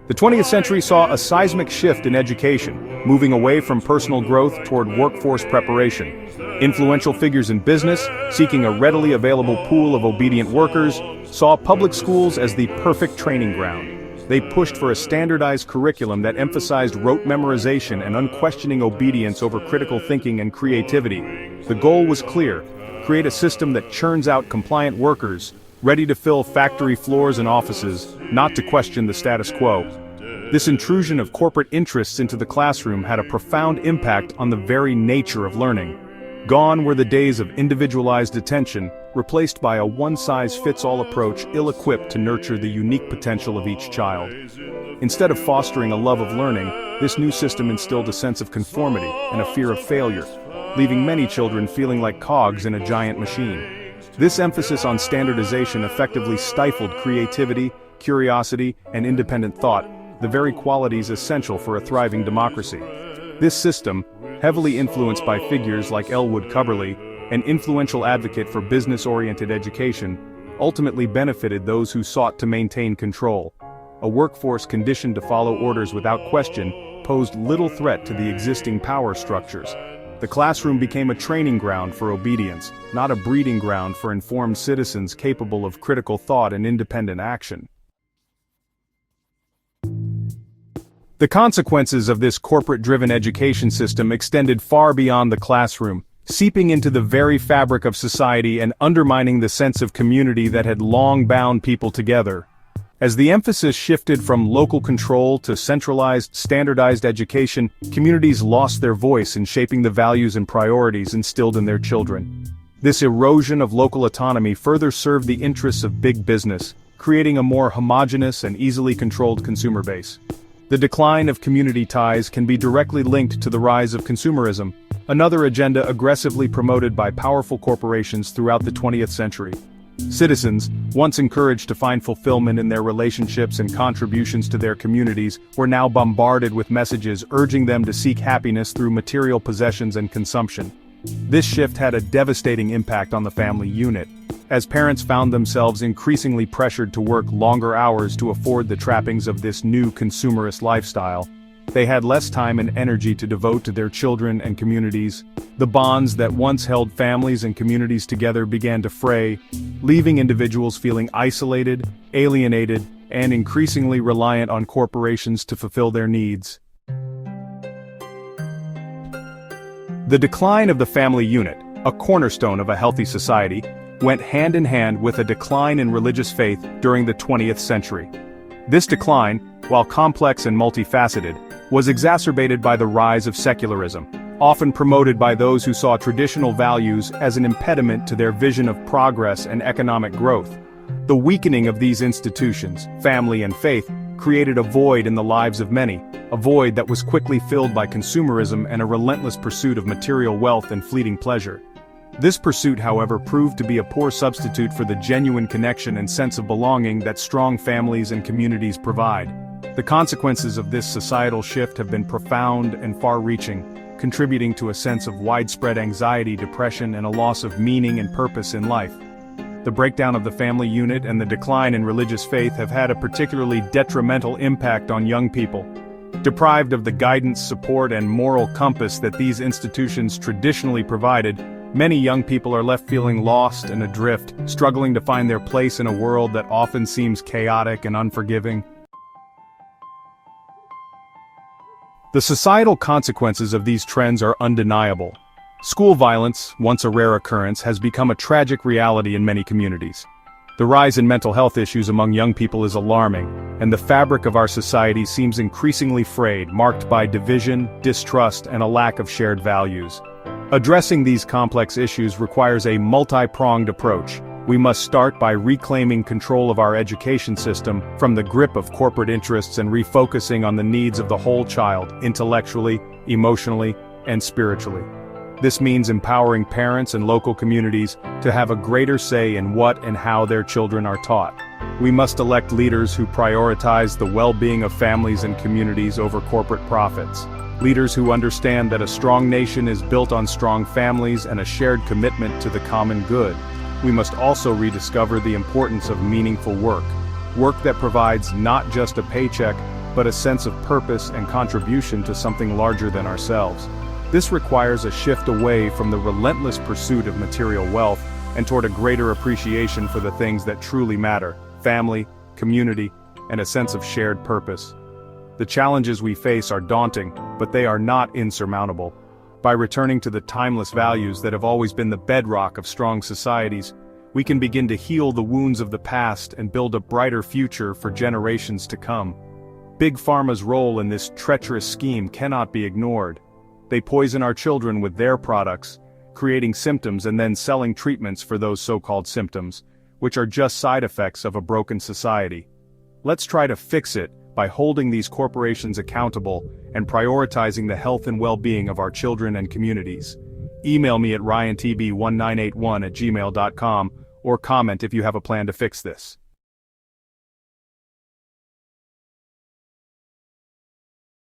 The 20th century saw a seismic shift in education, moving away from personal growth toward workforce preparation. Influential figures in business, seeking a readily available pool of obedient workers, saw public schools as the perfect training ground. They pushed for a standardized curriculum that emphasized rote memorization and unquestioning obedience over critical thinking and creativity. The goal was clear: create a system that churns out compliant workers, ready to fill factory floors and offices, not to question the status quo. This intrusion of corporate interests into the classroom had a profound impact on the very nature of learning. Gone were the days of individualized attention, replaced by a one-size-fits-all approach ill-equipped to nurture the unique potential of each child. Instead of fostering a love of learning, this new system instilled a sense of conformity and a fear of failure, leaving many children feeling like cogs in a giant machine. This emphasis on standardization effectively stifled creativity, curiosity, and independent thought, the very qualities essential for a thriving democracy. This system, heavily influenced by figures like Elwood Cubberley, an influential advocate for business-oriented education, ultimately benefited those who sought to maintain control. A workforce conditioned to follow orders without question posed little threat to the existing power structures. The classroom became a training ground for obedience, not a breeding ground for informed citizens capable of critical thought and independent action. The consequences of this corporate-driven education system extended far beyond the classroom, seeping into the very fabric of society and undermining the sense of community that had long bound people together. As the emphasis shifted from local control to centralized, standardized education, communities lost their voice in shaping the values and priorities instilled in their children. This erosion of local autonomy further served the interests of big business, creating a more homogeneous and easily controlled consumer base. The decline of community ties can be directly linked to the rise of consumerism, another agenda aggressively promoted by powerful corporations throughout the 20th century. Citizens, once encouraged to find fulfillment in their relationships and contributions to their communities, were now bombarded with messages urging them to seek happiness through material possessions and consumption. This shift had a devastating impact on the family unit, as parents found themselves increasingly pressured to work longer hours to afford the trappings of this new consumerist lifestyle. They had less time and energy to devote to their children and communities. The bonds that once held families and communities together began to fray, leaving individuals feeling isolated, alienated, and increasingly reliant on corporations to fulfill their needs. The decline of the family unit, a cornerstone of a healthy society, went hand in hand with a decline in religious faith during the 20th century. This decline, while complex and multifaceted, was exacerbated by the rise of secularism, often promoted by those who saw traditional values as an impediment to their vision of progress and economic growth. The weakening of these institutions, family and faith, created a void in the lives of many, a void that was quickly filled by consumerism and a relentless pursuit of material wealth and fleeting pleasure. This pursuit, however, proved to be a poor substitute for the genuine connection and sense of belonging that strong families and communities provide. The consequences of this societal shift have been profound and far-reaching, contributing to a sense of widespread anxiety, depression, and a loss of meaning and purpose in life. The breakdown of the family unit and the decline in religious faith have had a particularly detrimental impact on young people. Deprived of the guidance, support, and moral compass that these institutions traditionally provided, many young people are left feeling lost and adrift, struggling to find their place in a world that often seems chaotic and unforgiving. The societal consequences of these trends are undeniable. School violence, once a rare occurrence, has become a tragic reality in many communities. The rise in mental health issues among young people is alarming, and the fabric of our society seems increasingly frayed, marked by division, distrust, and a lack of shared values. Addressing these complex issues requires a multi-pronged approach. We must start by reclaiming control of our education system from the grip of corporate interests and refocusing on the needs of the whole child, intellectually, emotionally, and spiritually. This means empowering parents and local communities to have a greater say in what and how their children are taught. We must elect leaders who prioritize the well-being of families and communities over corporate profits. Leaders who understand that a strong nation is built on strong families and a shared commitment to the common good. We must also rediscover the importance of meaningful work that provides not just a paycheck, but a sense of purpose and contribution to something larger than ourselves. This requires a shift away from the relentless pursuit of material wealth and toward a greater appreciation for the things that truly matter: family, community, and a sense of shared purpose. The challenges we face are daunting, but they are not insurmountable. By returning to the timeless values that have always been the bedrock of strong societies, we can begin to heal the wounds of the past and build a brighter future for generations to come. Big Pharma's role in this treacherous scheme cannot be ignored. They poison our children with their products, creating symptoms and then selling treatments for those so-called symptoms, which are just side effects of a broken society. Let's try to fix it by holding these corporations accountable and prioritizing the health and well-being of our children and communities. Email me at ryantb1981@gmail.com or comment if you have a plan to fix this.